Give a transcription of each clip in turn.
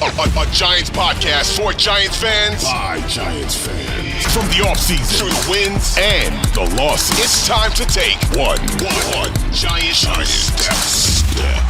A Giants podcast for Giants fans by Giants fans. From the offseason to the wins and the losses, it's time to take one Giant step.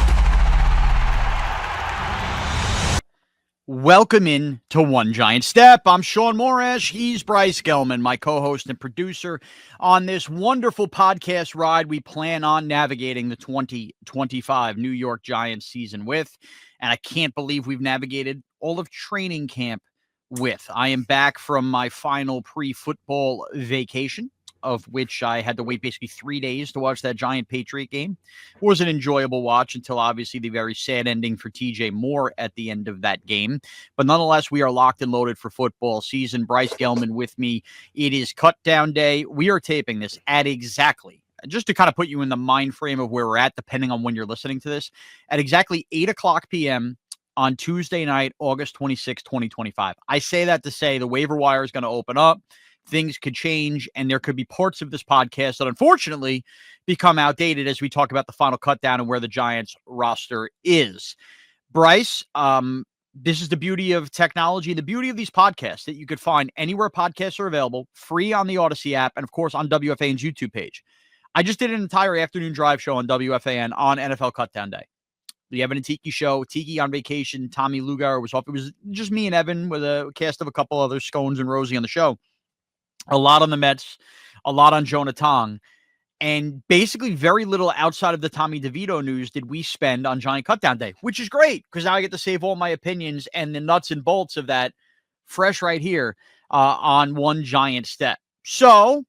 Welcome in to One Giant Step. I'm Shaun Morash. He's Bryce Gelman, my co-host and producer on this wonderful podcast ride we plan on navigating the 2025 New York Giants season with. And I can't believe we've navigated all of training camp with. I am back from my final pre-football vacation, of which I had to wait basically 3 days to watch that Giant Patriot game. It was an enjoyable watch until obviously the very sad ending for TJ Moore at the end of that game. But nonetheless, we are locked and loaded for football season. Bryce Gelman with me. It is cutdown day. We are taping this at exactly, just to kind of put you in the mind frame of where we're at, depending on when you're listening to this, at exactly 8 o'clock p.m. on Tuesday night, August 26, 2025. I say that to say the waiver wire is going to open up. Things could change, and there could be parts of this podcast that unfortunately become outdated as we talk about the final cutdown and where the Giants roster is. Bryce, this is the beauty of technology, the beauty of these podcasts that you could find anywhere podcasts are available, free on the Audacy app, and of course on WFAN's YouTube page. I just did an entire afternoon drive show on WFAN on NFL Cutdown Day. The Evan and Tiki show, Tiki on vacation, Tommy Lugar was off. It was just me and Evan with a cast of a couple others, Scones and Rosie on the show. A lot on the Mets, a lot on Jonah Tong, and basically very little outside of the Tommy Devito news did we spend on Giant Cutdown Day, which is great because now I get to save all my opinions and the nuts and bolts of that fresh right here on One Giant Step. So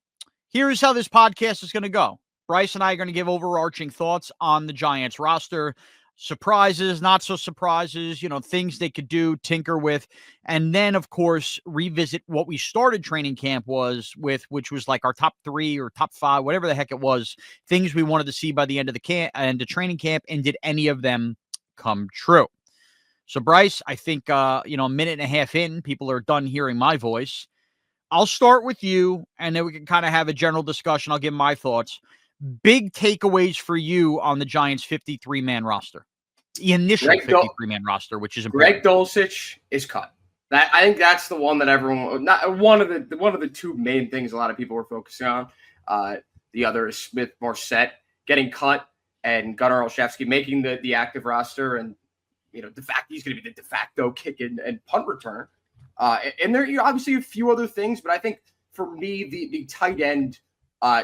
here's how this podcast is going to go. Bryce and I are going to give overarching thoughts on the Giants roster, surprises, not so surprises, things they could do, tinker with, and then, of course, revisit what we started training camp with, which was like our top 3 or top 5, whatever the heck it was, things we wanted to see by the end of the training camp, and did any of them come true? So, Bryce, I think, a minute and a half in, people are done hearing my voice. I'll start with you, and then we can kind of have a general discussion. I'll give my thoughts. Big takeaways for you on the Giants' 53-man roster. The initial 53-man roster, which is important. Greg Dulcich is cut. I think that's the one that everyone, not one of the two main things a lot of people were focusing on. The other is Smith Morset getting cut and Gunnar Olszewski making the active roster, and the fact he's going to be the de facto kick and punt return. And there are obviously a few other things, but I think for me the tight end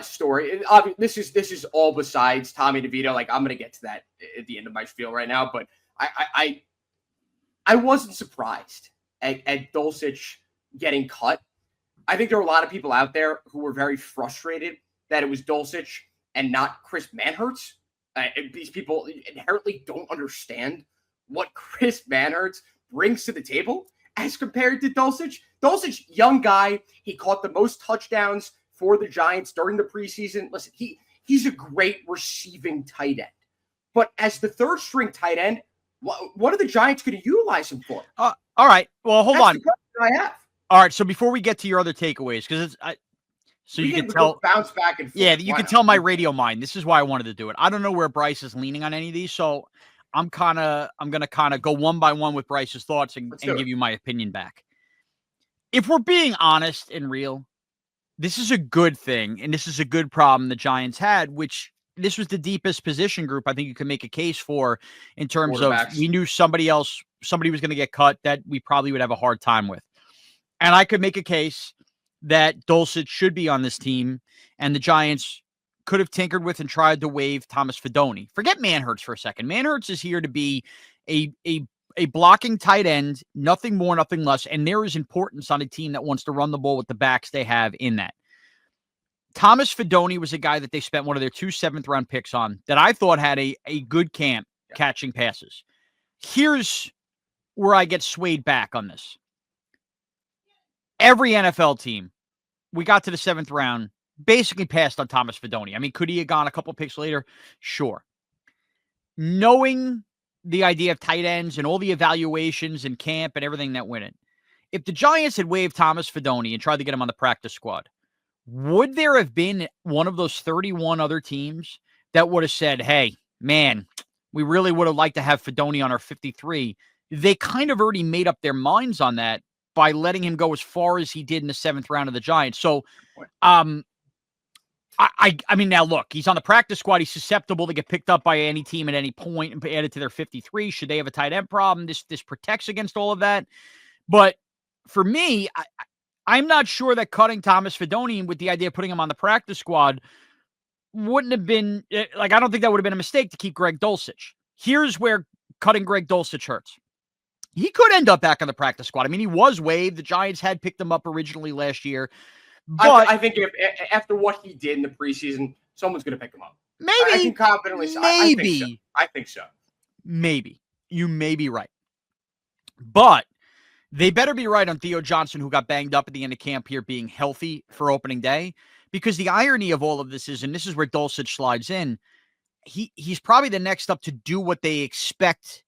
story. This is all besides Tommy DeVito. Like, I'm going to get to that at the end of my spiel right now, but I wasn't surprised at Dulcich getting cut. I think there are a lot of people out there who were very frustrated that it was Dulcich and not Chris Manhertz. These people inherently don't understand what Chris Manhertz brings to the table as compared to Dulcich. Dulcich, young guy, he caught the most touchdowns for the Giants during the preseason. Listen, he's a great receiving tight end. But as the third string tight end, what are the Giants going to utilize him for? All right. Well, hold on. That's the question I have. All right. So before we get to your other takeaways, because you can tell, bounce back and forth. Yeah, you can tell my radio mind. This is why I wanted to do it. I don't know where Bryce is leaning on any of these, so I'm going to go one by one with Bryce's thoughts and give you my opinion back. If we're being honest and real, this is a good thing, and this is a good problem the Giants had, which this was the deepest position group I think you can make a case for in terms of we knew somebody was going to get cut that we probably would have a hard time with. And I could make a case that Dulcich should be on this team, and the Giants could have tinkered with and tried to waive Thomas Fidone. Forget Manhertz for a second. Manhertz is here to be a blocking tight end, nothing more, nothing less. And there is importance on a team that wants to run the ball with the backs they have in that. Thomas Fidone was a guy that they spent one of their 2 7th-round picks on that I thought had a good camp catching passes. Here's where I get swayed back on this. Every NFL team, we got to the 7th round, basically passed on Thomas Fidone. I mean, could he have gone a couple picks later? Sure. Knowing the idea of tight ends and all the evaluations and camp and everything that went in, if the Giants had waived Thomas Fidone and tried to get him on the practice squad, would there have been one of those 31 other teams that would have said, hey, man, we really would have liked to have Fidone on our 53. they kind of already made up their minds on that by letting him go as far as he did in the 7th round of the Giants. So, I mean, now look, he's on the practice squad. He's susceptible to get picked up by any team at any point and added to their 53. Should they have a tight end problem? This protects against all of that. But for me, I'm not sure that cutting Thomas Fidone with the idea of putting him on the practice squad wouldn't have been, like, I don't think that would have been a mistake to keep Greg Dulcich. Here's where cutting Greg Dulcich hurts. He could end up back on the practice squad. I mean, he was waived. The Giants had picked him up originally last year. But I think after what he did in the preseason, someone's going to pick him up. Maybe. I can confidently say. Maybe. I think so. Maybe. You may be right. But they better be right on Theo Johnson, who got banged up at the end of camp here, being healthy for opening day. Because the irony of all of this is, and this is where Dulcich slides in, he's probably the next up to do what they expect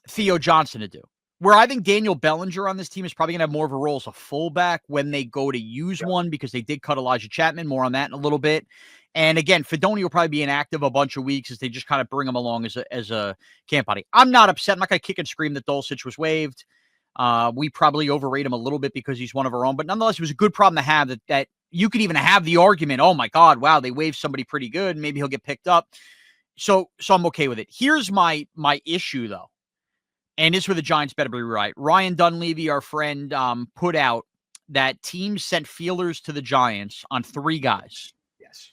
Theo Johnson to do. Where I think Daniel Bellinger on this team is probably going to have more of a role as a fullback when they go to use one, because they did cut Elijah Chapman. More on that in a little bit. And again, Fidone will probably be inactive a bunch of weeks as they just kind of bring him along as a camp body. I'm not upset. I'm not going to kick and scream that Dulcich was waived. We probably overrate him a little bit because he's one of our own. But nonetheless, it was a good problem to have that you could even have the argument, oh my God, wow, they waived somebody pretty good. Maybe he'll get picked up. So I'm okay with it. Here's my issue, though. And this is where the Giants better be right. Ryan Dunleavy, our friend, put out that teams sent feelers to the Giants on 3 guys. Yes.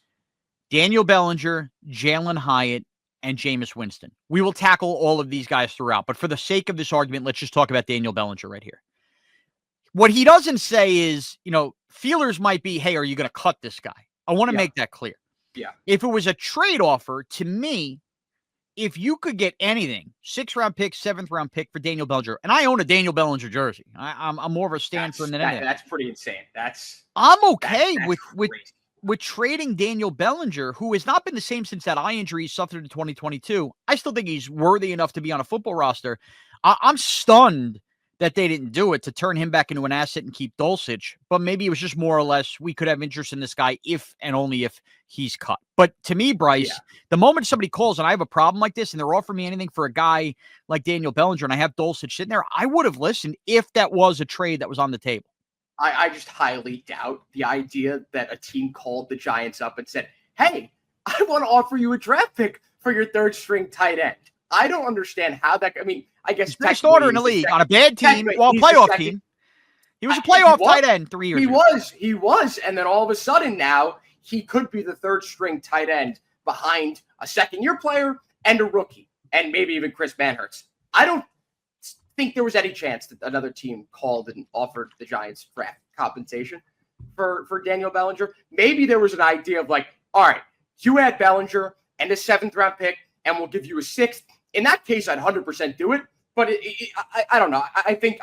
Daniel Bellinger, Jalin Hyatt, and Jameis Winston. We will tackle all of these guys throughout. But for the sake of this argument, let's just talk about Daniel Bellinger right here. What he doesn't say is, feelers might be, hey, are you going to cut this guy? I want to make that clear. Yeah. If it was a trade offer, to me, if you could get anything, 6th-round pick, 7th-round pick for Daniel Bellinger, and I own a Daniel Bellinger jersey. I'm more of a stand for him than anything. That's pretty insane. I'm okay that's with trading Daniel Bellinger, who has not been the same since that eye injury he suffered in 2022. I still think he's worthy enough to be on a football roster. I'm stunned that they didn't do it to turn him back into an asset and keep Dulcich. But maybe it was just more or less we could have interest in this guy if and only if he's cut. But to me, Bryce, the moment somebody calls and I have a problem like this and they're offering me anything for a guy like Daniel Bellinger and I have Dulcich sitting there, I would have listened if that was a trade that was on the table. I just highly doubt the idea that a team called the Giants up and said, hey, I want to offer you a draft pick for your 3rd-string tight end. I don't understand how that. I mean, I guess he's starter in the league on a bad team, well, playoff team. He was a playoff tight end 3 years ago. He was, and then all of a sudden now he could be the 3rd-string tight end behind a 2nd-year player and a rookie, and maybe even Chris Manhertz. I don't think there was any chance that another team called and offered the Giants draft compensation for Daniel Bellinger. Maybe there was an idea of like, all right, you add Bellinger and a 7th-round pick, and we'll give you a 6th. In that case, I'd 100% do it. But I don't know. I think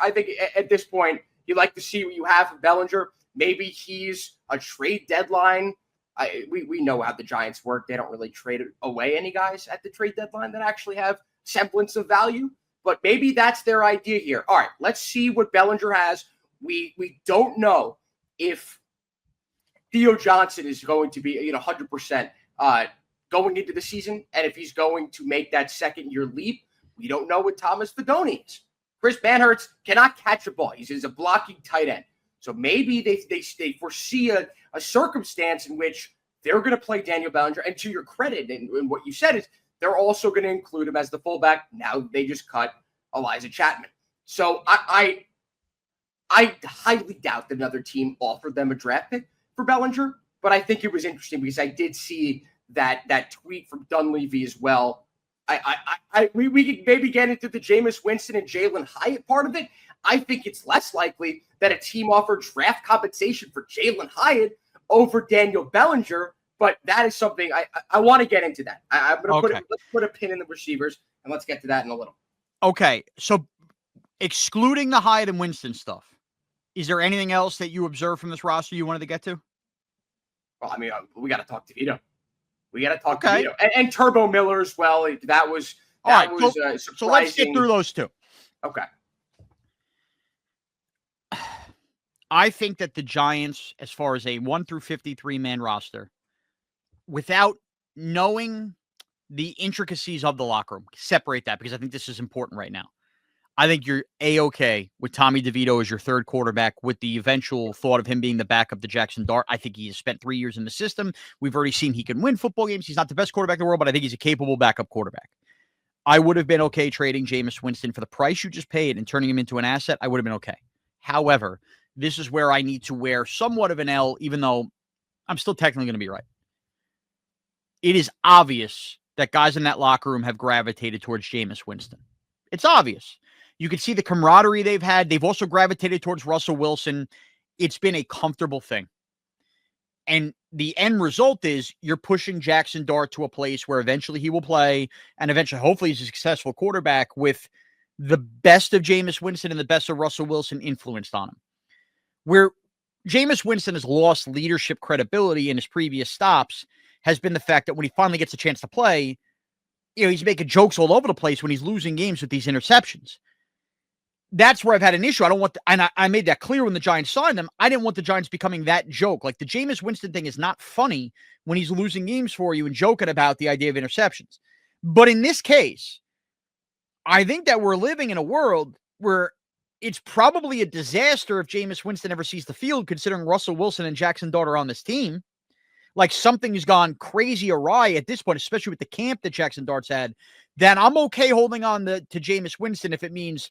at this point, you like to see what you have from Bellinger. Maybe he's a trade deadline. We know how the Giants work. They don't really trade away any guys at the trade deadline that actually have semblance of value. But maybe that's their idea here. All right, let's see what Bellinger has. We don't know if Theo Johnson is going to be 100% going into the season, and if he's going to make that 2nd-year leap. We don't know what Thomas Fidone is. Chris Manhertz cannot catch a ball. He's a blocking tight end. So maybe they foresee a circumstance in which they're going to play Daniel Bellinger. And to your credit, and what you said is they're also going to include him as the fullback. Now they just cut Elijah Chapman. So I highly doubt that another team offered them a draft pick for Bellinger. But I think it was interesting because I did see that tweet from Dunleavy as well. We could maybe get into the Jameis Winston and Jalin Hyatt part of it. I think it's less likely that a team offered draft compensation for Jalin Hyatt over Daniel Bellinger, but that is something I want to get into that. I'm going to let's put a pin in the receivers, and let's get to that in a little. Okay, so excluding the Hyatt and Winston stuff, is there anything else that you observed from this roster you wanted to get to? Well, I mean, we got to talk Devito. We got to talk Devito. And Turbo Miller as well. That was surprising. So let's get through those two. Okay. I think that the Giants, as far as a 1 through 53-man roster, without knowing the intricacies of the locker room, separate that because I think this is important right now. I think you're A-okay with Tommy DeVito as your third quarterback with the eventual thought of him being the backup to Jackson Dart. I think he has spent 3 years in the system. We've already seen he can win football games. He's not the best quarterback in the world, but I think he's a capable backup quarterback. I would have been okay trading Jameis Winston for the price you just paid and turning him into an asset. I would have been okay. However, this is where I need to wear somewhat of an L, even though I'm still technically going to be right. It is obvious that guys in that locker room have gravitated towards Jameis Winston. It's obvious. You can see the camaraderie they've had. They've also gravitated towards Russell Wilson. It's been a comfortable thing. And the end result is you're pushing Jackson Dart to a place where eventually he will play, and eventually, hopefully, he's a successful quarterback with the best of Jameis Winston and the best of Russell Wilson influenced on him. Where Jameis Winston has lost leadership credibility in his previous stops has been the fact that when he finally gets a chance to play, he's making jokes all over the place when he's losing games with these interceptions. That's where I've had an issue. I don't want, and I made that clear when the Giants signed him. I didn't want the Giants becoming that joke. Like the Jameis Winston thing is not funny when he's losing games for you and joking about the idea of interceptions. But in this case, I think that we're living in a world where it's probably a disaster if Jameis Winston ever sees the field, considering Russell Wilson and Jackson Dart are on this team. Like something has gone crazy awry at this point, especially with the camp that Jackson Dart's had, then I'm okay holding on to Jameis Winston if it means,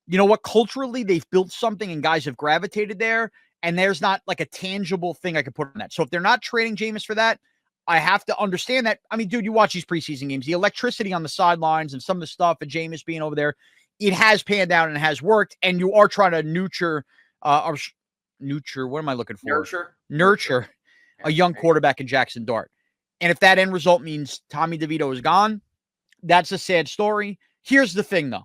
you know what, culturally they've built something and guys have gravitated there, and there's not like a tangible thing I could put on that. So if they're not trading Jameis for that, I have to understand that. I mean, dude, you watch these preseason games, the electricity on the sidelines and some of the stuff and Jameis being over there, it has panned out and it has worked, and you are trying to nurture, what am I looking for? Nurture a young quarterback in Jackson Dart. And if that end result means Tommy DeVito is gone, that's a sad story. Here's the thing, though.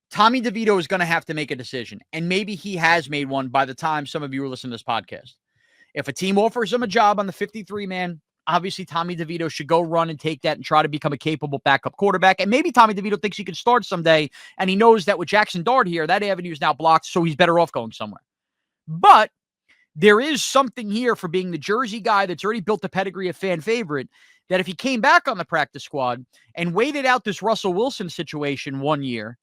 Tommy DeVito is going to have to make a decision, and maybe he has made one by the time some of you are listening to this podcast. If a team offers him a job on the 53-man, obviously Tommy DeVito should go run and take that and try to become a capable backup quarterback. And maybe Tommy DeVito thinks he can start someday, and he knows that with Jackson Dart here, that avenue is now blocked, so he's better off going somewhere. But there is something here for being the Jersey guy that's already built a pedigree of fan favorite, that if he came back on the practice squad and waited out this Russell Wilson situation 1 year,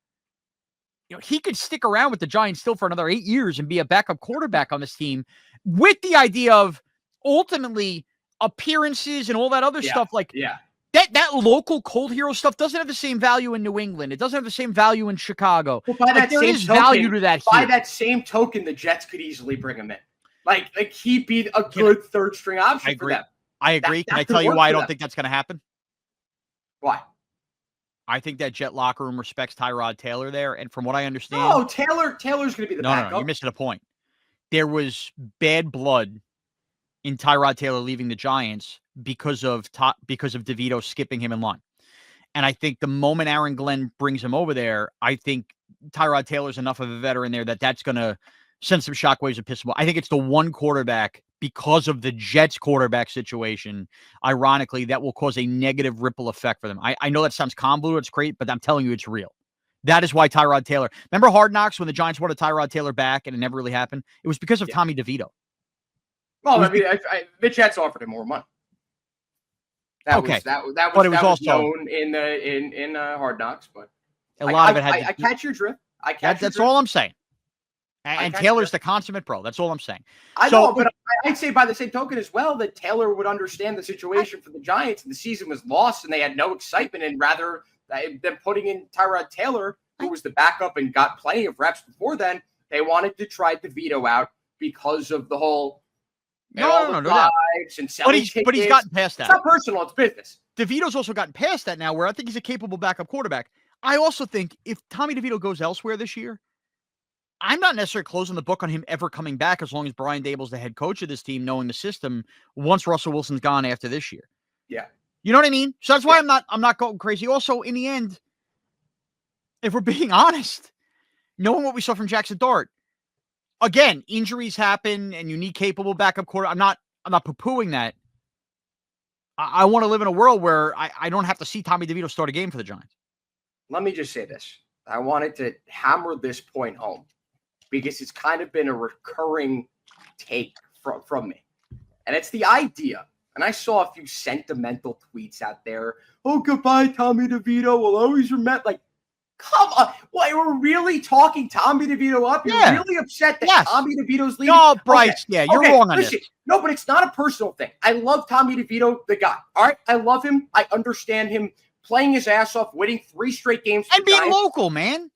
he could stick around with the Giants still for another 8 years and be a backup quarterback on this team with the idea of ultimately appearances and all that other stuff. Like that local cold hero stuff doesn't have the same value in New England. It doesn't have the same value in Chicago. Well, by that there same is token, value to that by here. that same token, the Jets could easily bring him in. Like he'd be a good third string option for them. I agree. Can I tell you why I don't think that's going to happen? Why? I think that Jet locker room respects Tyrod Taylor there, and from what I understand, Taylor's going to be the backup. No, you're missing a point. There was bad blood in Tyrod Taylor leaving the Giants because of DeVito skipping him in line, and I think the moment Aaron Glenn brings him over there, I think Tyrod Taylor's enough of a veteran there that's going to send some shockwaves and piss him off. I think it's the one quarterback, because of the Jets quarterback situation, ironically, that will cause a negative ripple effect for them. I know that sounds convoluted, it's great, but I'm telling you it's real. That is why Tyrod Taylor. Remember Hard Knocks when the Giants wanted Tyrod Taylor back and it never really happened? It was because of Tommy DeVito. Well, the Jets offered him more money. That was also known in Hard Knocks, but a lot of it had. I catch your drift. That's all I'm saying. And Taylor's the consummate pro. That's all I'm saying. I know, but I'd say by the same token as well that Taylor would understand the situation for the Giants, and the season was lost, and they had no excitement. And rather than putting in Tyrod Taylor, who was the backup and got plenty of reps before then, they wanted to try DeVito out because of the whole no doubt. And selling tickets. But he's gotten past that. It's not personal; it's business. DeVito's also gotten past that now, where I think he's a capable backup quarterback. I also think if Tommy DeVito goes elsewhere this year, I'm not necessarily closing the book on him ever coming back as long as Brian Daboll's the head coach of this team, knowing the system once Russell Wilson's gone after this year. Yeah. You know what I mean? So that's why I'm not going crazy. Also, in the end, if we're being honest, knowing what we saw from Jackson Dart, again, injuries happen and you need capable backup quarter. I'm not poo-pooing that. I want to live in a world where I don't have to see Tommy DeVito start a game for the Giants. Let me just say this. I wanted to hammer this point home, because it's kind of been a recurring take from me. And it's the idea, and I saw a few sentimental tweets out there, oh, goodbye, Tommy DeVito, will always remember. Like, Come on. What, we're really talking Tommy DeVito up? You're really upset that Tommy DeVito's leaving? No, Bryce, you're wrong on this. No, but it's not a personal thing. I love Tommy DeVito, the guy. All right? I love him. I understand him playing his ass off, winning 3 straight games. And being local, man.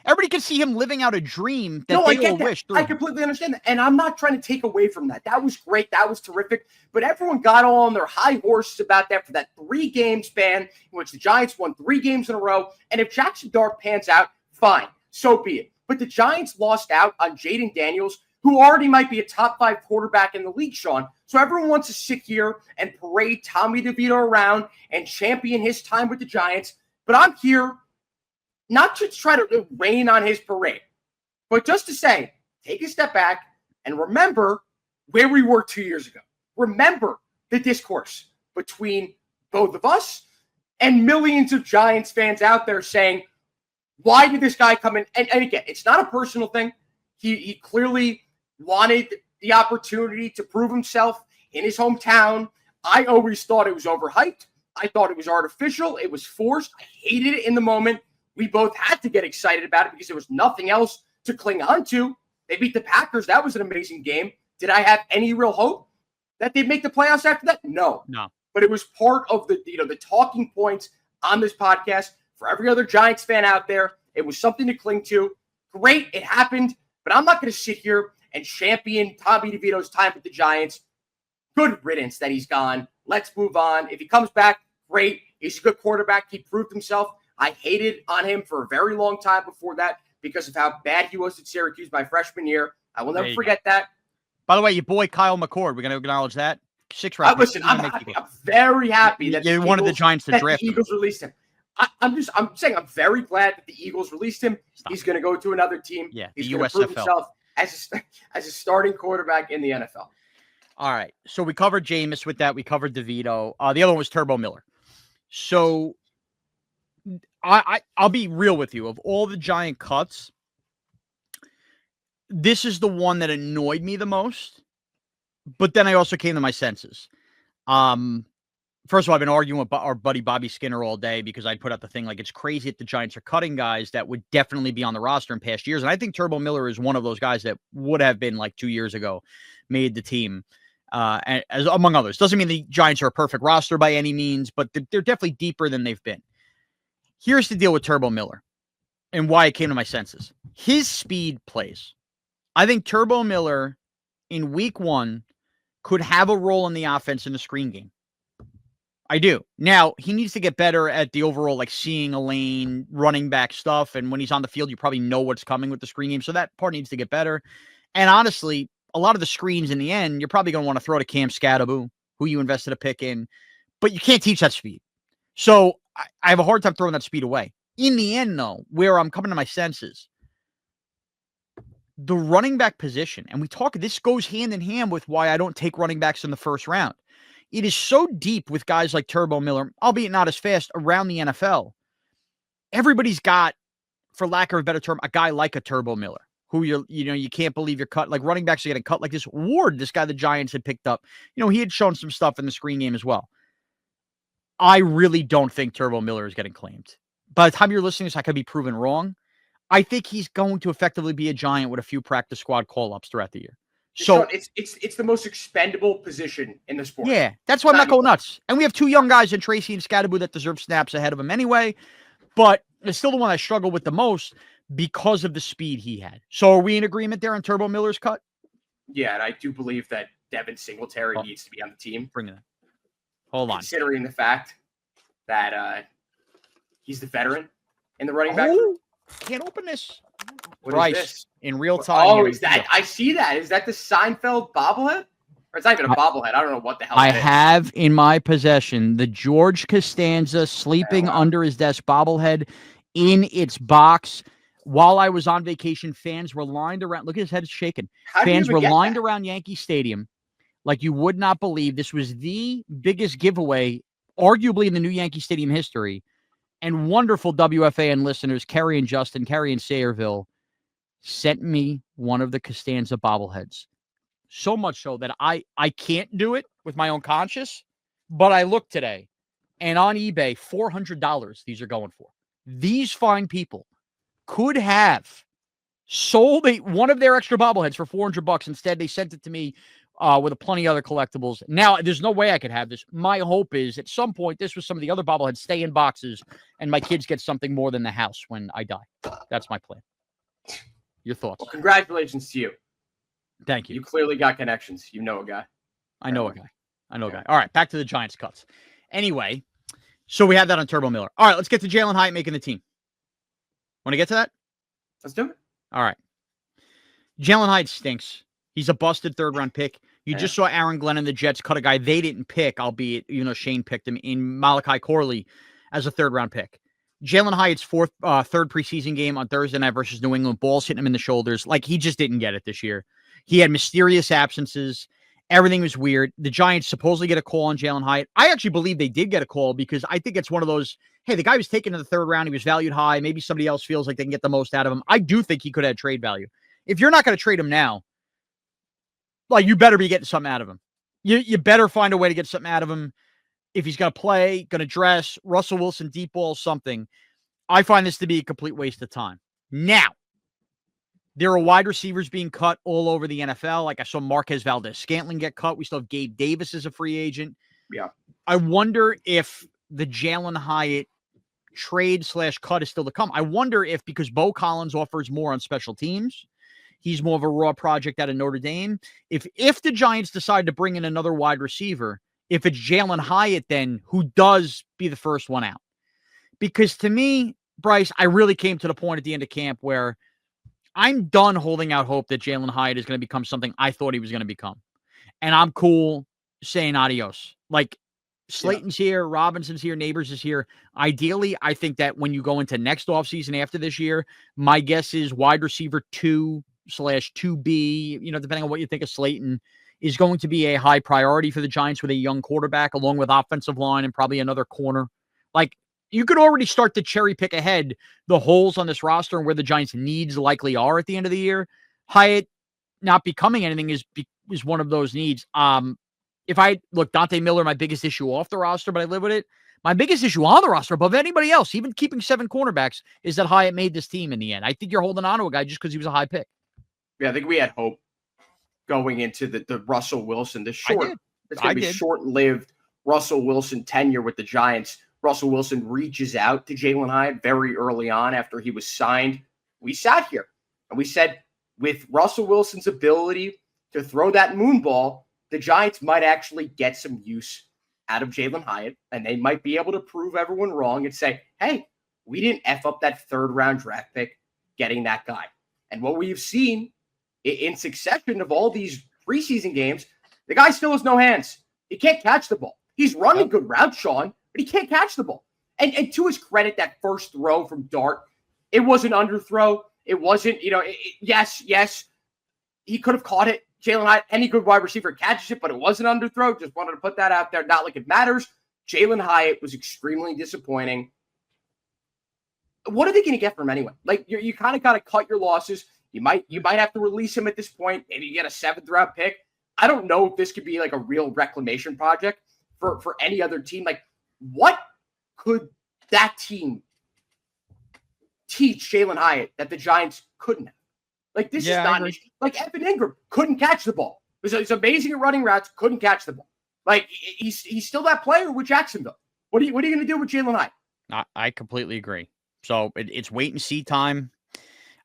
Everybody could see him living out a dream that they all wished. I completely understand that. And I'm not trying to take away from that. That was great. That was terrific. But everyone got all on their high horses about that for that 3-game span in which the Giants won 3 games in a row. And if Jackson Dart pans out, fine. So be it. But the Giants lost out on Jaden Daniels, who already might be a top 5 quarterback in the league, Shaun. So everyone wants to sit here and parade Tommy DeVito around and champion his time with the Giants. But I'm here not to try to rain on his parade, but just to say, take a step back and remember where we were 2 years ago. Remember the discourse between both of us and millions of Giants fans out there saying, why did this guy come in? And again, it's not a personal thing. He clearly wanted the opportunity to prove himself in his hometown. I always thought it was overhyped. I thought it was artificial. It was forced. I hated it in the moment. We both had to get excited about it because there was nothing else to cling on to. They beat the Packers. That was an amazing game. Did I have any real hope that they'd make the playoffs after that? No. But it was part of the talking points on this podcast for every other Giants fan out there. It was something to cling to. Great, it happened. But I'm not going to sit here and champion Tommy DeVito's time with the Giants. Good riddance that he's gone. Let's move on. If he comes back, great. He's a good quarterback. He proved himself. I hated on him for a very long time before that because of how bad he was at Syracuse my freshman year. I will never forget that. By the way, your boy Kyle McCord, we're going to acknowledge that. 6 rounds. Listen, I'm happy. I'm very happy that you wanted the Giants to draft the Eagles released him. I'm saying I'm very glad that the Eagles released him. He's going to go to another team. Yeah, he's the going to prove himself as a starting quarterback in the NFL. All right. So we covered Jameis with that. We covered DeVito. The other one was Turbo Miller. So I'll be real with you. Of all the Giant cuts, this is the one that annoyed me the most. But then I also came to my senses. First of all, I've been arguing with our buddy Bobby Skinner all day because I'd put out the thing like it's crazy that the Giants are cutting guys that would definitely be on the roster in past years. And I think Turbo Miller is one of those guys that would have been like 2 years ago, made the team, as among others. Doesn't mean the Giants are a perfect roster by any means, but they're definitely deeper than they've been. Here's the deal with Turbo Miller and why it came to my senses. His speed plays. I think Turbo Miller in week 1 could have a role in the offense in the screen game. I do. Now, he needs to get better at the overall, like seeing a lane, running back stuff. And when he's on the field, you probably know what's coming with the screen game. So that part needs to get better. And honestly, a lot of the screens in the end, you're probably going to want to throw to Cam Scatterbo, who you invested a pick in, but you can't teach that speed. So I have a hard time throwing that speed away. In the end, though, where I'm coming to my senses, the running back position, and this goes hand in hand with why I don't take running backs in the first round. It is so deep with guys like Turbo Miller, albeit not as fast, around the NFL. Everybody's got, for lack of a better term, a guy like a Turbo Miller, who you can't believe you're cut. Like running backs are getting cut like this. Ward, this guy the Giants had picked up, he had shown some stuff in the screen game as well. I really don't think Turbo Miller is getting claimed. By the time you're listening to this, I could be proven wrong. I think he's going to effectively be a Giant with a few practice squad call-ups throughout the year. So it's the most expendable position in the sport. Yeah, that's why I'm not going nuts. And we have 2 young guys in Tracy and Scatterbo that deserve snaps ahead of him anyway. But it's still the one I struggle with the most because of the speed he had. So are we in agreement there on Turbo Miller's cut? Yeah, and I do believe that Devin Singletary needs to be on the team. Bring it in. Hold on. Considering the fact that he's the veteron in the running back group. Can't open this. What Bryce, is this? In real time. Oh, is that? I see that. Is that the Seinfeld bobblehead? Or it's not even a bobblehead. I don't know what the hell I have in my possession the George Costanza sleeping under his desk bobblehead in its box. While I was on vacation, fans were lined around. Look at his head shaking. Fans were lined around Yankee Stadium like you would not believe. This was the biggest giveaway, arguably in the new Yankee Stadium history. And wonderful WFAN listeners, Kerry and Justin, Kerry in Sayreville, sent me one of the Costanza bobbleheads. So much so that I can't do it with my own conscience, but I looked today. And on eBay, $400 these are going for. These fine people could have sold one of their extra bobbleheads for $400. Instead, they sent it to me with a plenty of other collectibles. Now, there's no way I could have this. My hope is at some point, this was some of the other bobbleheads stay in boxes and my kids get something more than the house when I die. That's my plan. Your thoughts? Well, congratulations to you. Thank you. You clearly got connections. You know a guy. I know a guy. All right, back to the Giants cuts. Anyway, so we have that on Turbo Miller. All right, let's get to Jalin Hyatt making the team. Want to get to that? Let's do it. All right. Jalin Hyatt stinks. He's a busted third-round pick. You just saw Aaron Glenn and the Jets cut a guy they didn't pick, albeit, Shane picked him in Malachi Corley as a third-round pick. Jalin Hyatt's third preseason game on Thursday night versus New England, balls hitting him in the shoulders. Like, he just didn't get it this year. He had mysterious absences. Everything was weird. The Giants supposedly get a call on Jalin Hyatt. I actually believe they did get a call because I think it's one of those, hey, the guy was taken in the third round. He was valued high. Maybe somebody else feels like they can get the most out of him. I do think he could have trade value. If you're not going to trade him now, like, you better be getting something out of him. You better find a way to get something out of him. If he's going to play, going to dress, Russell Wilson, deep ball, something. I find this to be a complete waste of time. Now, there are wide receivers being cut all over the NFL. Like, I saw Marquez Valdez-Scantling get cut. We still have Gabe Davis as a free agent. Yeah. I wonder if the Jalin Hyatt trade/cut is still to come. I wonder if, because Bo Collins offers more on special teams, he's more of a raw project out of Notre Dame. If the Giants decide to bring in another wide receiver, if it's Jalin Hyatt then who does be the first one out. Because to me, Bryce, I really came to the point at the end of camp where I'm done holding out hope that Jalin Hyatt is going to become something I thought he was going to become. And I'm cool saying adios. Like, Slayton's here, Robinson's here, Neighbors is here. Ideally, I think that when you go into next offseason after this year, my guess is wide receiver 2/2B, depending on what you think of Slayton, is going to be a high priority for the Giants with a young quarterback, along with offensive line and probably another corner. Like, you could already start to cherry pick ahead the holes on this roster and where the Giants' needs likely are at the end of the year. Hyatt not becoming anything is one of those needs. Dante Miller, my biggest issue off the roster, but I live with it. My biggest issue on the roster above anybody else, even keeping 7 cornerbacks, is that Hyatt made this team in the end. I think you're holding on to a guy just because he was a high pick. Yeah, I think we had hope going into the Russell Wilson, it's going to be short-lived Russell Wilson tenure with the Giants. Russell Wilson reaches out to Jalin Hyatt very early on after he was signed. We sat here and we said, with Russell Wilson's ability to throw that moon ball, the Giants might actually get some use out of Jalin Hyatt, and they might be able to prove everyone wrong and say, hey, we didn't F up that third-round draft pick getting that guy. And what we've seen in succession of all these preseason games, the guy still has no hands. He can't catch the ball. He's running good routes, Shaun, but he can't catch the ball. And to his credit, that first throw from Dart, it was an underthrow. It wasn't, yes, he could have caught it. Jalin Hyatt, any good wide receiver catches it, but it was an underthrow. Just wanted to put that out there. Not like it matters. Jalin Hyatt was extremely disappointing. What are they going to get from him anyway? Like, you kind of got to cut your losses. You might have to release him at this point. Maybe you get a 7th-round pick. I don't know if this could be like a real reclamation project for any other team. Like, what could that team teach Jalin Hyatt that the Giants couldn't have? Like, this is not like Evan Ingram couldn't catch the ball. He's amazing at running routes, couldn't catch the ball. Like, he's still that player with Jacksonville. What are you going to do with Jalin Hyatt? I completely agree. So it's wait and see time.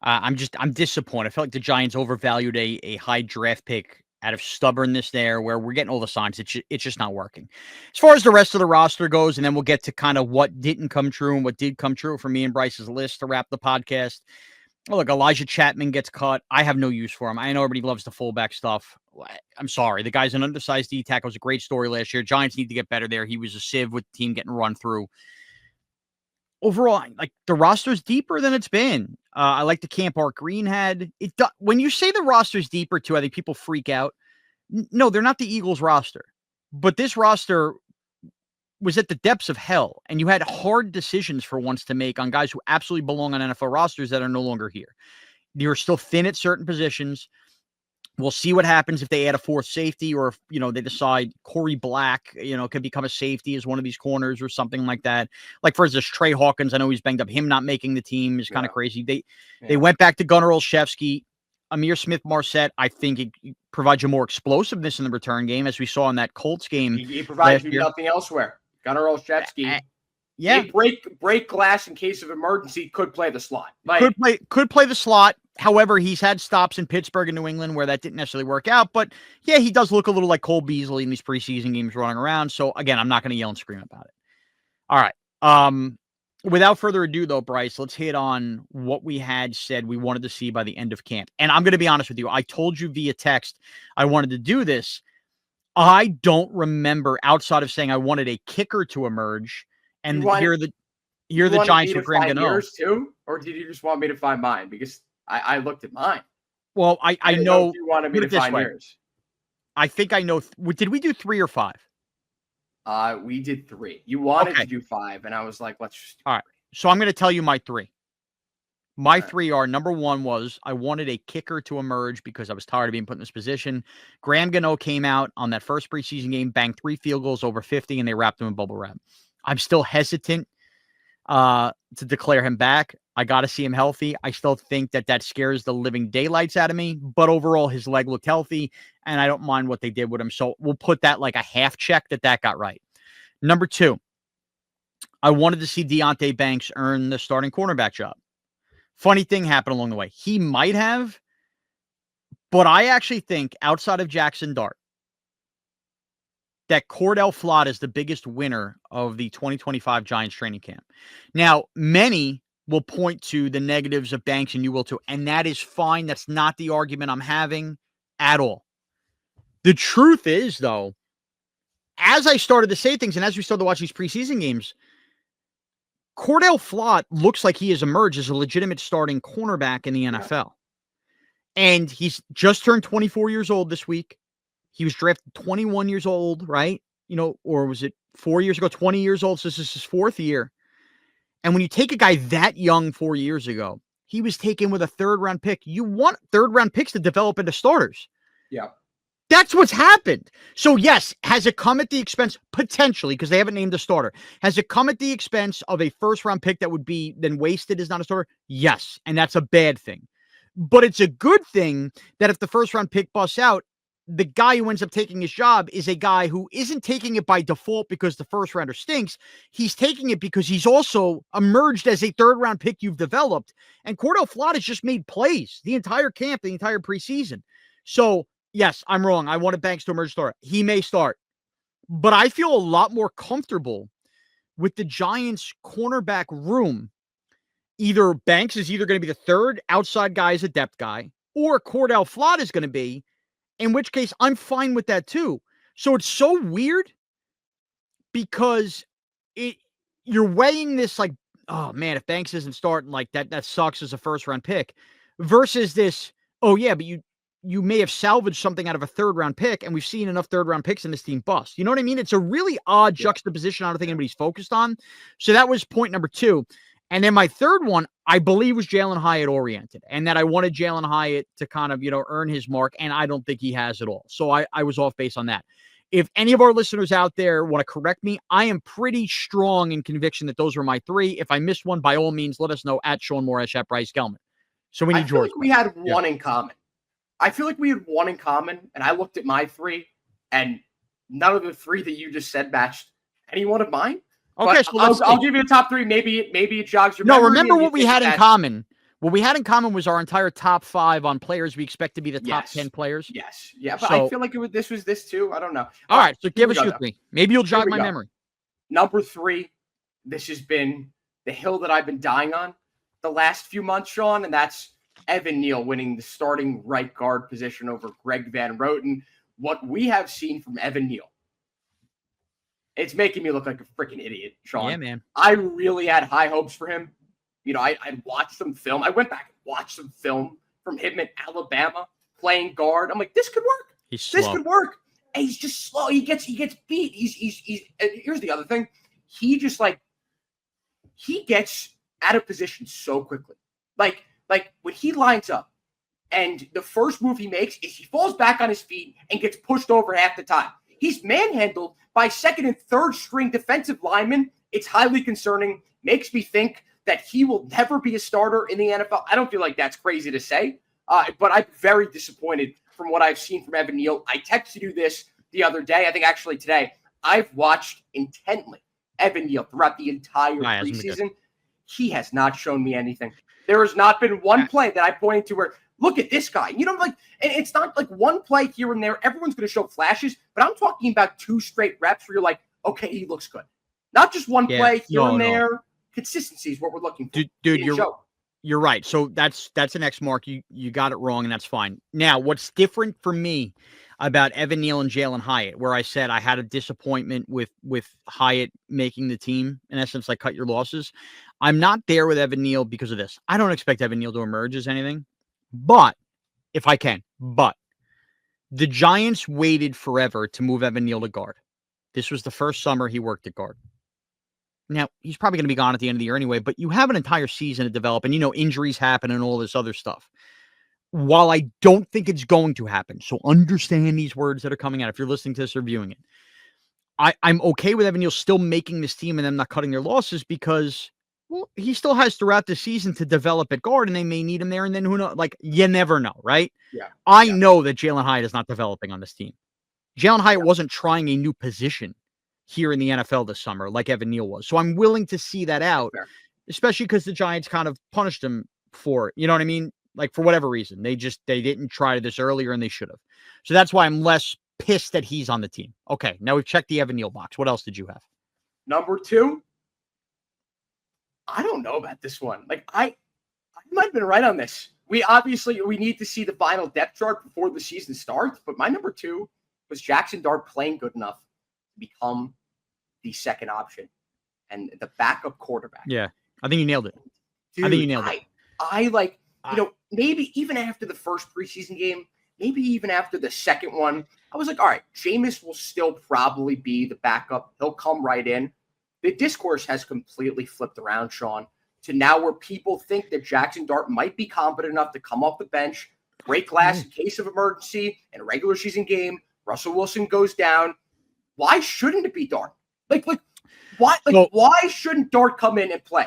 I'm disappointed. I feel like the Giants overvalued a high draft pick out of stubbornness there, where we're getting all the signs. It's just not working. As far as the rest of the roster goes, and then we'll get to kind of what didn't come true and what did come true for me and Bryce's list to wrap the podcast. Oh, look, Elijah Chapman gets cut. I have no use for him. I know everybody loves the fullback stuff. I'm sorry. The guy's an undersized D-tackle. It was a great story last year. Giants need to get better there. He was a sieve with the team getting run through. Overall, like, the roster's deeper than it's been. I like the camp Art Green had. When you say the roster's deeper too, I think people freak out. No, they're not the Eagles roster. But this roster was at the depths of hell, and you had hard decisions for once to make on guys who absolutely belong on NFL rosters that are no longer here. You're still thin at certain positions. We'll see what happens if they add a fourth safety or if, they decide Corey Black, can become a safety as one of these corners or something like that. Like, for instance, Trey Hawkins, I know he's banged up. Him not making the team is kind of crazy. They went back to Gunnar Olszewski. Amir Smith-Marset, I think it provides you more explosiveness in the return game, as we saw in that Colts game. He provides you nothing elsewhere. Gunnar Olszewski. Yeah. Break glass in case of emergency, could play the slot. Could play the slot. However, he's had stops in Pittsburgh and New England where that didn't necessarily work out. But yeah, he does look a little like Cole Beasley in these preseason games running around. So again, I'm not going to yell and scream about it. All right. Without further ado, though, Bryce, let's hit on what we had said we wanted to see by the end of camp. And I'm going to be honest with you. I told you via text I wanted to do this. I don't remember, outside of saying I wanted a kicker to emerge and hear the Giants with Graham Gano. Yours too, or did you just want me to find mine? Because I looked at mine. Well, I know you wanted me to find yours. I think I know. Did we do 3 or 5? We did 3. You wanted to do 5, and I was like, let's just do all right. So I'm going to tell you my 3. My 3 are, number 1 was I wanted a kicker to emerge because I was tired of being put in this position. Graham Gano came out on that first preseason game, banged 3 field goals over 50, and they wrapped him in bubble wrap. I'm still hesitant to declare him back. I got to see him healthy. I still think that scares the living daylights out of me, but overall his leg looked healthy and I don't mind what they did with him. So we'll put that like a half check that got right. Number 2, I wanted to see Deonte Banks earn the starting cornerback job. Funny thing happened along the way. He might have, but I actually think outside of Jackson Dart, that Cordell Flott is the biggest winner of the 2025 Giants training camp. Now, many will point to the negatives of Banks, and you will too. And that is fine. That's not the argument I'm having at all. The truth is, though, as I started to say things and as we started to watch these preseason games, Cordell Flott looks like he has emerged as a legitimate starting cornerback in the NFL. And he's just turned 24 years old this week. He was drafted 21 years old, right? Or was it 4 years ago, 20 years old? So this is his 4th year. And when you take a guy that young 4 years ago, he was taken with a 3rd-round pick. You want 3rd-round picks to develop into starters. Yeah. That's what's happened. So, yes, has it come at the expense, potentially, because they haven't named a starter, has it come at the expense of a 1st-round pick that would be then wasted as not a starter? Yes, and that's a bad thing. But it's a good thing that if the 1st-round pick busts out, the guy who ends up taking his job is a guy who isn't taking it by default because the 1st rounder stinks. He's taking it because he's also emerged as a 3rd-round pick you've developed. And Cordell Flott has just made plays the entire camp, the entire preseason. So, yes, I'm wrong. I wanted Banks to emerge starter. He may start. But I feel a lot more comfortable with the Giants' cornerback room. Either Banks is either going to be the 3rd outside guy as a depth guy, or Cordell Flott is going to be, in which case I'm fine with that too. So it's so weird because you're weighing this like, oh man, if Banks isn't starting, like that sucks as a 1st-round pick, versus this, oh yeah, but you may have salvaged something out of a 3rd-round pick, and we've seen enough 3rd-round picks in this team bust. You know what I mean? It's a really odd juxtaposition I don't think anybody's focused on. So that was point number 2. And then my 3rd one, I believe, was Jalin Hyatt oriented, and that I wanted Jalin Hyatt to kind of, earn his mark, and I don't think he has at all. So I was off base on that. If any of our listeners out there want to correct me, I am pretty strong in conviction that those were my 3. If I missed one, by all means, let us know at Shaun Morash, at Bryce Gelman. So we need George. We had one in common. I feel like we had one in common, and I looked at my 3, and none of the 3 that you just said matched any one of mine. Okay, but so I'll give you the top 3. Maybe it jogs your memory. No, remember what we had in common. What we had in common was our entire top 5 on players we expect to be the top 10 players. Yes. Yeah, but I feel like this was this too. I don't know. All right, so give us your 3. Maybe you'll jog my memory. Number 3, this has been the hill that I've been dying on the last few months, Shaun, and that's Evan Neal winning the starting right guard position over Greg Van Roten. What we have seen from Evan Neal, it's making me look like a freaking idiot, Shaun. Yeah, man. I really had high hopes for him. I watched some film. I went back and watched some film from him in Alabama playing guard. I'm like, this could work. This could work. And he's just slow. He gets beat. He's and here's the other thing. He just he gets out of position so quickly. Like when he lines up, And the first move he makes is he falls back on his feet and gets pushed over half the time. He's manhandled by second and third string defensive linemen. It's highly concerning. Makes me think that he will never be a starter in the NFL. I don't feel like that's crazy to say, but I'm very disappointed from what I've seen from Evan Neal. I texted you this the other day. I think actually today. I've watched intently Evan Neal throughout the entire preseason. He has not shown me anything. There has not been one play that I pointed to where, look at this guy. And it's not like one play here and there. Everyone's going to show flashes, but I'm talking about 2 straight reps where you're like, okay, he looks good. Not just one play here and there. No. Consistency is what we're looking for. Dude, you're right. So that's an X mark. You got it wrong, and that's fine. Now, what's different for me about Evan Neal and Jalin Hyatt, where I said I had a disappointment with Hyatt making the team, in essence, like cut your losses. I'm not there with Evan Neal because of this. I don't expect Evan Neal to emerge as anything, but the Giants waited forever to move Evan Neal to guard. This was the first summer he worked at guard. Now, he's probably going to be gone at the end of the year anyway, but you have an entire season to develop, and injuries happen and all this other stuff. While I don't think it's going to happen, so understand these words that are coming out if you're listening to this or viewing it. I'm okay with Evan Neal still making this team and them not cutting their losses because, well, he still has throughout the season to develop at guard, and they may need him there, and then who knows? Like, you never know, right? Yeah. I know that Jalin Hyatt is not developing on this team. Jalin Hyatt wasn't trying a new position here in the NFL this summer like Evan Neal was. So I'm willing to see that out, especially because the Giants kind of punished him for it. You know what I mean? Like, for whatever reason. They didn't try this earlier, and they should have. So that's why I'm less pissed that he's on the team. Okay, now we've checked the Evan Neal box. What else did you have? Number 2, I don't know about this one. Like, I might have been right on this. We need to see the final depth chart before the season starts, but my number 2 was Jackson Dart playing good enough to become the second option and the backup quarterback. Yeah, I think you nailed it. Dude, I think you nailed it. I like, maybe even after the first preseason game, maybe even after the second one, I was like, all right, Jameis will still probably be the backup. He'll come right in. The discourse has completely flipped around, Shaun, to now where people think that Jackson Dart might be competent enough to come off the bench, break glass in case of emergency, in a regular season game. Russell Wilson goes down. Why shouldn't it be Dart? Why shouldn't Dart come in and play?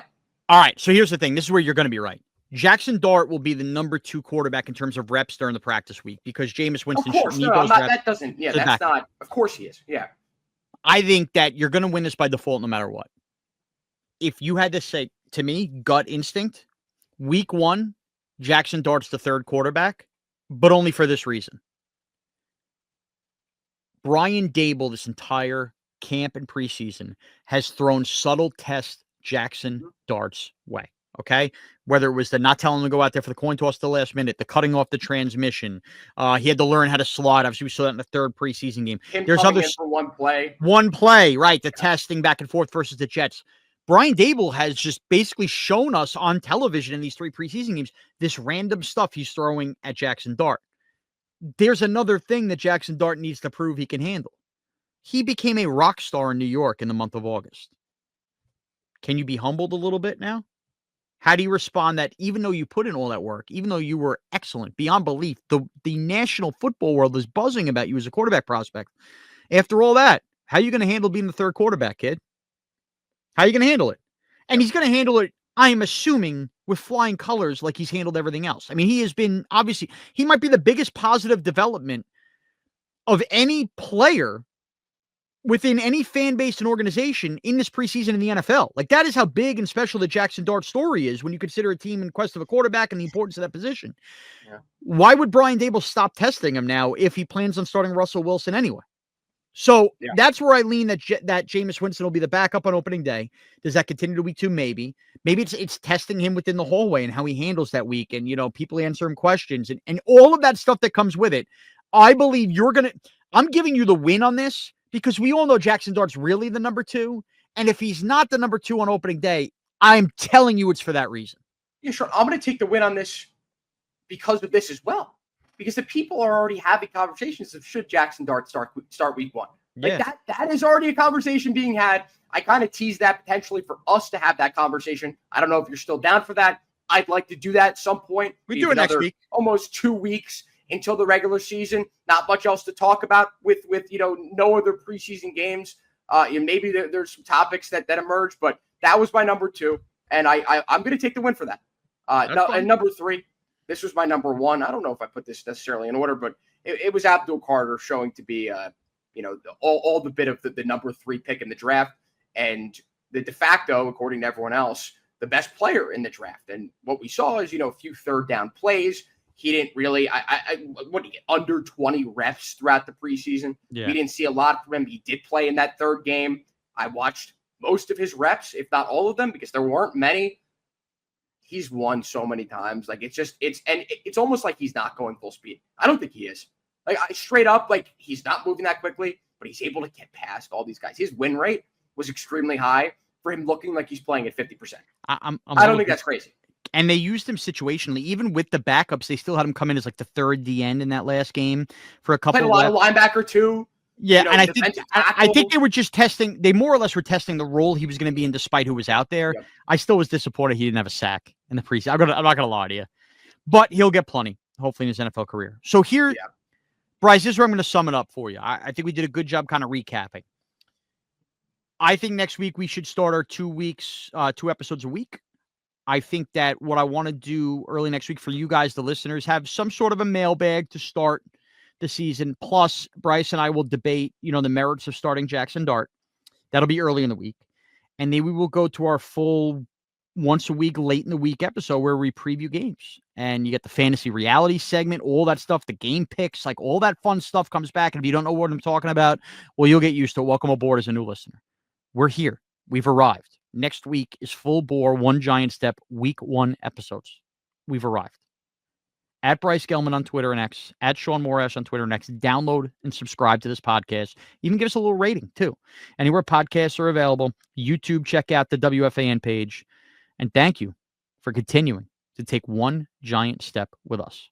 All right, so here's the thing. This is where you're going to be right. Jackson Dart will be the number 2 quarterback in terms of reps during the practice week because Jameis Winston. Of course, that's not. Of course he is. Yeah. I think that you're going to win this by default no matter what. If you had to say, to me, gut instinct, week 1, Jackson Dart's the 3rd quarterback, but only for this reason. Brian Dable, this entire camp and preseason, has thrown subtle test Jackson Dart's way. Okay, whether it was the not telling him to go out there for the coin toss at the last minute, the cutting off the transmission, he had to learn how to slide. Obviously, we saw that in the 3rd preseason game. There's others for one play, right? The testing back and forth versus the Jets. Brian Dable has just basically shown us on television in these 3 preseason games this random stuff he's throwing at Jackson Dart. There's another thing that Jackson Dart needs to prove he can handle. He became a rock star in New York in the month of August. Can you be humbled a little bit now? How do you respond that even though you put in all that work, even though you were excellent, beyond belief, the national football world is buzzing about you as a quarterback prospect. After all that, how are you going to handle being the 3rd quarterback, kid? How are you going to handle it? And he's going to handle it, I am assuming, with flying colors like he's handled everything else. I mean, he has been, obviously, he might be the biggest positive development of any player within any fan base and organization in this preseason in the NFL. Like, that is how big and special the Jackson Dart story is when you consider a team in quest of a quarterback and the importance of that position. Yeah. Why would Brian Dable stop testing him now if he plans on starting Russell Wilson anyway? So that's where I lean that Jameis Winston will be the backup on opening day. Does that continue to week 2? Maybe. Maybe it's testing him within the hallway and how he handles that week and, people answer him questions and all of that stuff that comes with it. I believe I'm giving you the win on this because we all know Jackson Dart's really the number 2. And if he's not the number 2 on opening day, I'm telling you it's for that reason. Yeah, sure. I'm going to take the win on this because of this as well. Because the people are already having conversations of should Jackson Dart start week 1. Like that is already a conversation being had. I kind of teased that potentially for us to have that conversation. I don't know if you're still down for that. I'd like to do that at some point. We do it next week. Almost 2 weeks until the regular season. Not much else to talk about with no other preseason games. Maybe there's some topics that emerge, but that was my number 2, and I'm going to take the win for that. And number 3, this was my number 1. I don't know if I put this necessarily in order, but it was Abdul Carter showing to be all the bit of the number 3 pick in the draft, and the de facto, according to everyone else, the best player in the draft. And what we saw is a few third down plays. He didn't really, what did he get, under 20 reps throughout the preseason. Yeah. We didn't see a lot from him. He did play in that third game. I watched most of his reps, if not all of them, because there weren't many. He's won so many times. Like, it's almost like he's not going full speed. I don't think he is. Like, straight up, like, he's not moving that quickly, but he's able to get past all these guys. His win rate was extremely high for him looking like he's playing at 50%. I don't think that's crazy. And they used him situationally. Even with the backups, they still had him come in as like the third D end in that last game for a couple. Played a lot of linebacker too. Yeah, and I think they were just testing. They more or less were testing the role he was going to be in, despite who was out there. Yep. I still was disappointed he didn't have a sack in the preseason. I'm not going to lie to you, but he'll get plenty, hopefully, in his NFL career. So here, Bryce, this is where I'm going to sum it up for you. I think we did a good job kind of recapping. I think next week we should start our 2 weeks, 2 episodes a week. I think that what I want to do early next week for you guys, the listeners, have some sort of a mailbag to start the season. Plus, Bryce and I will debate, the merits of starting Jackson Dart. That'll be early in the week. And then we will go to our full once a week, late in the week episode where we preview games. And you get the fantasy reality segment, all that stuff, the game picks, like all that fun stuff comes back. And if you don't know what I'm talking about, well, you'll get used to it. Welcome aboard as a new listener. We're here. We've arrived. Next week is full bore, One Giant Step, week 1 episodes. We've arrived. At Bryce Gelman on Twitter and X, at Shaun Morash on Twitter and X. Download and subscribe to this podcast. Even give us a little rating, too. Anywhere podcasts are available. YouTube, check out the WFAN page. And thank you for continuing to take one giant step with us.